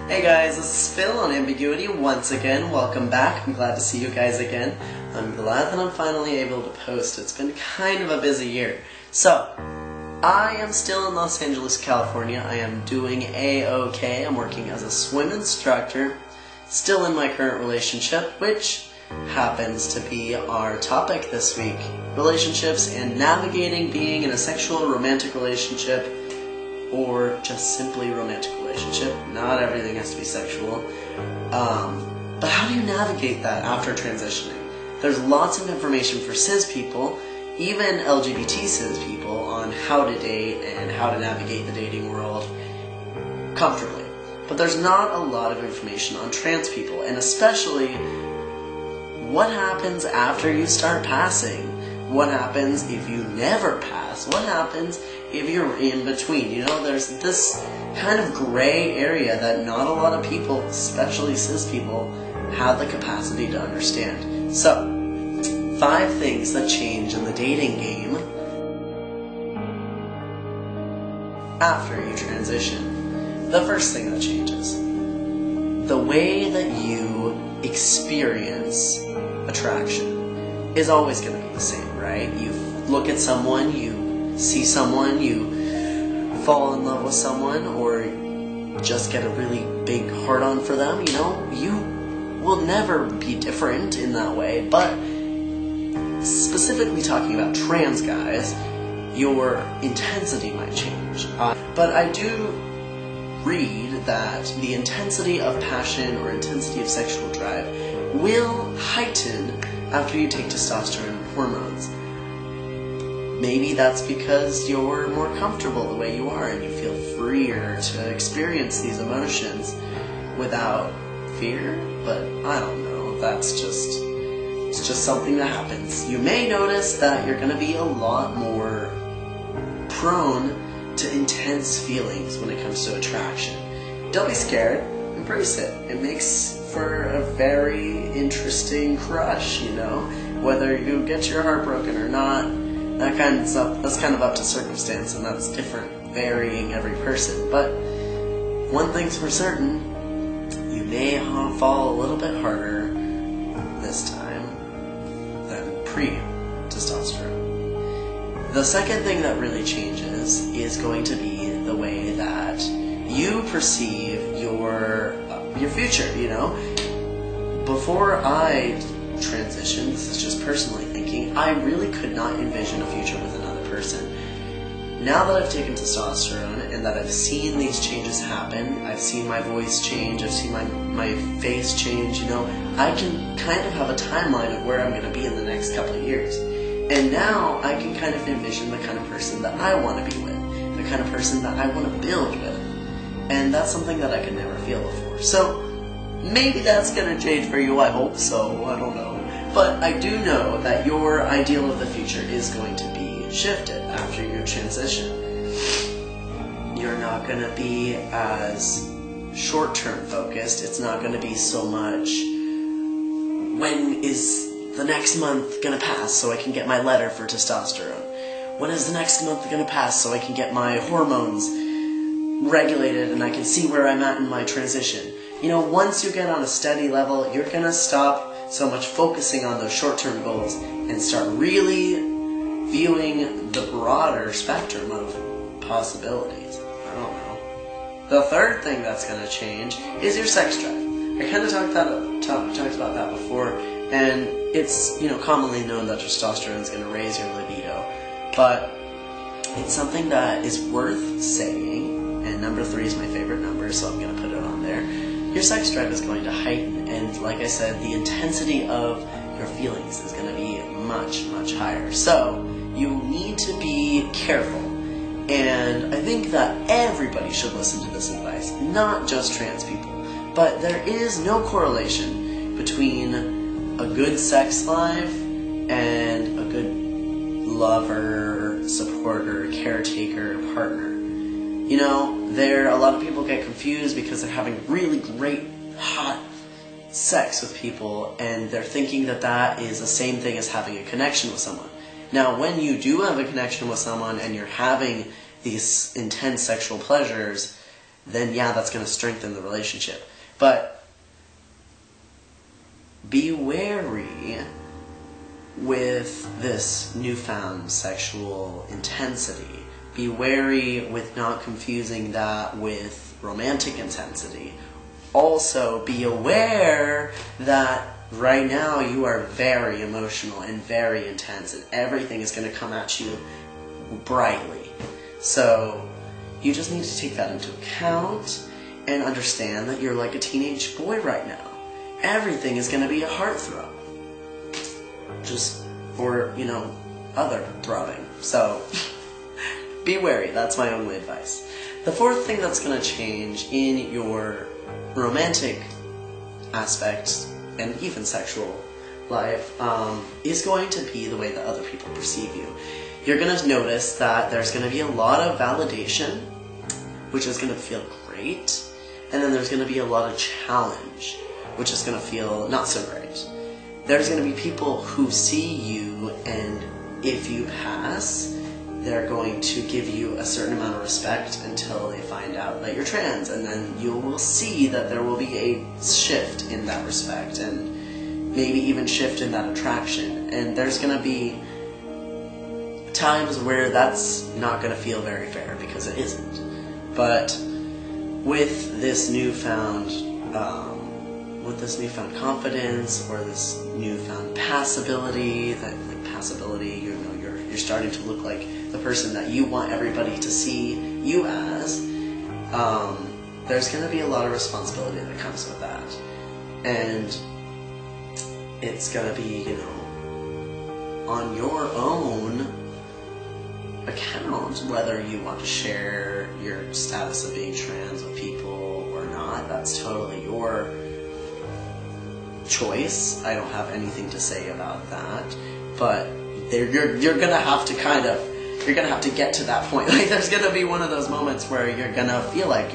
Hey guys, this is Phil on AmbiguiT once again. Welcome back. I'm glad to see you guys again. I'm glad that I'm finally able to post. It's been kind of a busy year. So, I am still in Los Angeles, California. I am doing A-OK. I'm working as a swim instructor, still in my current relationship, which happens to be our topic this week. Relationships and navigating being in a sexual romantic relationship, or just simply romantic relationship. Not everything has to be sexual. But how do you navigate that after transitioning? There's lots of information for cis people, even LGBT cis people, on how to date and how to navigate the dating world comfortably. But there's not a lot of information on trans people, and especially what happens after you start passing. What happens if you never pass? What happens if you're in between? You know, there's this kind of gray area that not a lot of people, especially cis people, have the capacity to understand. So, 5 things that change in the dating game after you transition. The first thing that changes: the way that you experience attraction is always going to be the same, right? You look at someone, you see someone, you fall in love with someone, or just get a really big heart-on for them, you know? You will never be different in that way, but specifically talking about trans guys, your intensity might change. But I do read that the intensity of passion or intensity of sexual drive will heighten after you take testosterone hormones. Maybe that's because you're more comfortable the way you are and you feel freer to experience these emotions without fear, but I don't know, it's just something that happens. You may notice that you're going to be a lot more prone to intense feelings when it comes to attraction. Don't be scared, embrace it. It makes for a very interesting crush, you know? Whether you get your heart broken or not, that's kind of up to circumstance, and that's different, varying every person. But one thing's for certain, you may fall a little bit harder this time than pre-testosterone. The second thing that really changes is going to be the way that you perceive your future, you know? Before I transitioned, this is just personally thinking, I really could not envision a future with another person. Now that I've taken testosterone and that I've seen these changes happen, I've seen my voice change, I've seen my face change, you know, I can kind of have a timeline of where I'm going to be in the next couple of years. And now I can kind of envision the kind of person that I want to be with, the kind of person that I want to build with. And that's something that I could never feel before. So, maybe that's going to change for you, I hope so, I don't know. But I do know that your ideal of the future is going to be shifted after your transition. You're not going to be as short-term focused. It's not going to be so much, when is the next month going to pass so I can get my letter for testosterone? When is the next month going to pass so I can get my hormones regulated and I can see where I'm at in my transition? You know, once you get on a steady level, you're going to stop so much focusing on those short-term goals and start really viewing the broader spectrum of possibilities. I don't know. The third thing that's going to change is your sex drive. I kind of talked about that before, and it's, you know, commonly known that testosterone is going to raise your libido, but it's something that is worth saying, and number 3 is my favorite number, so I'm going to put it on there. Your sex drive is going to heighten, and like I said, the intensity of your feelings is going to be much, much higher. So, you need to be careful, and I think that everybody should listen to this advice, not just trans people. But there is no correlation between a good sex life and a good lover, supporter, caretaker, partner. You know, a lot of people get confused because they're having really great, hot sex with people, and they're thinking that that is the same thing as having a connection with someone. Now, when you do have a connection with someone and you're having these intense sexual pleasures, then yeah, that's going to strengthen the relationship. But be wary with this newfound sexual intensity. Be wary with not confusing that with romantic intensity. Also, be aware that right now you are very emotional and very intense, and everything is going to come at you brightly. So you just need to take that into account and understand that you're like a teenage boy right now. Everything is going to be a heartthrob. Or, other throbbing. So, be wary. That's my only advice. The fourth thing that's going to change in your romantic aspects and even sexual life is going to be the way that other people perceive you. You're going to notice that there's going to be a lot of validation, which is going to feel great, and then there's going to be a lot of challenge, which is going to feel not so great. There's going to be people who see you, and if you pass, they're going to give you a certain amount of respect until they find out that you're trans, and then you will see that there will be a shift in that respect, and maybe even shift in that attraction. And there's going to be times where that's not going to feel very fair, because it isn't. But with this newfound confidence, or this newfound passability, you're starting to look like the person that you want everybody to see you as, there's going to be a lot of responsibility that comes with that. And it's going to be, on your own account, whether you want to share your status of being trans with people or not. That's totally your choice. I don't have anything to say about that, but you're gonna have to get to that point. Like, there's gonna be one of those moments where you're gonna feel like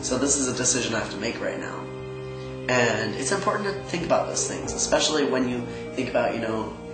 so this is a decision I have to make right now. And it's important to think about those things, especially when you think about,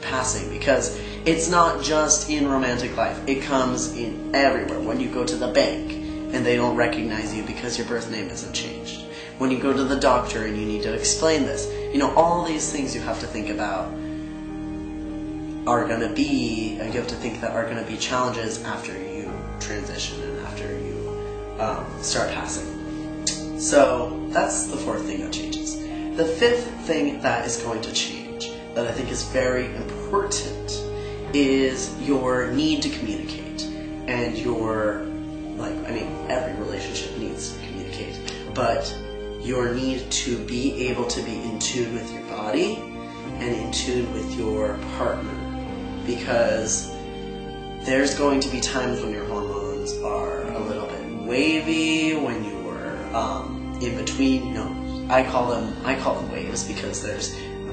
passing, because it's not just in romantic life. It comes in everywhere. When you go to the bank and they don't recognize you because your birth name isn't changed. When you go to the doctor and you need to explain this. All these things you have to think about you have to think that are going to be challenges after you transition and after you start passing. So that's the fourth thing that changes. The fifth thing that is going to change, that I think is very important, is your need to communicate. And every relationship needs to communicate, but your need to be able to be in tune with your body and in tune with your partner. Because there's going to be times when your hormones are a little bit wavy, when you're in between. I call them waves, because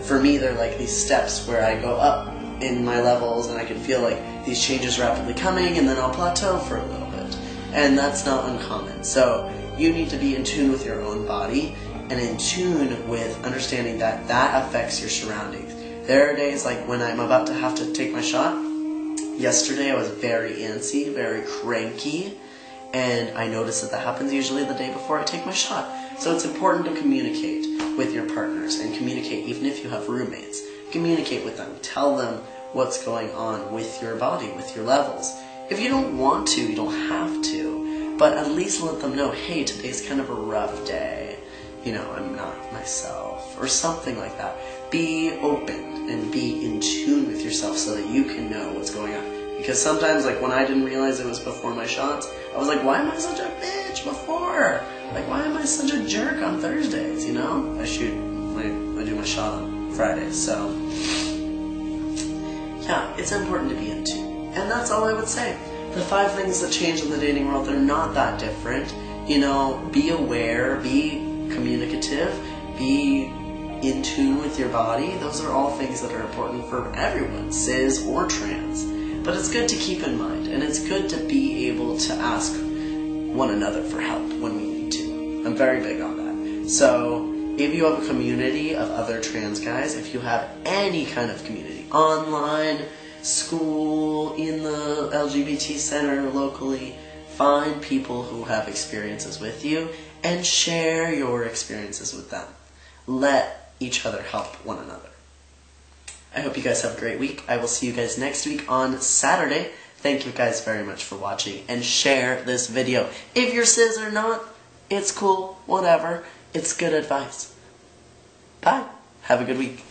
for me, they're like these steps where I go up in my levels and I can feel like these changes rapidly coming, and then I'll plateau for a little bit. And that's not uncommon. So you need to be in tune with your own body and in tune with understanding that that affects your surroundings. There are days like when I'm about to have to take my shot. Yesterday I was very antsy, very cranky, and I notice that happens usually the day before I take my shot. So it's important to communicate with your partners, and communicate even if you have roommates. Communicate with them. Tell them what's going on with your body, with your levels. If you don't want to, you don't have to, but at least let them know, hey, today's kind of a rough day. I'm not myself, or something like that. Be open and be in tune with yourself so that you can know what's going on. Because sometimes, when I didn't realize it was before my shots, I was like, why am I such a bitch before? Why am I such a jerk on Thursdays, I do my shot on Fridays, so yeah, it's important to be in tune. And that's all I would say. The 5 things that change in the dating world, they're not that different. Be aware, be communicative, be in tune with your body. Those are all things that are important for everyone, cis or trans. But it's good to keep in mind, and it's good to be able to ask one another for help when we need to. I'm very big on that. So if you have a community of other trans guys, if you have any kind of community, online, school, in the LGBT center, locally, find people who have experiences with you and share your experiences with them. Let each other help one another. I hope you guys have a great week. I will see you guys next week on Saturday. Thank you guys very much for watching, and share this video. If you're cis or not, it's cool, whatever. It's good advice. Bye. Have a good week.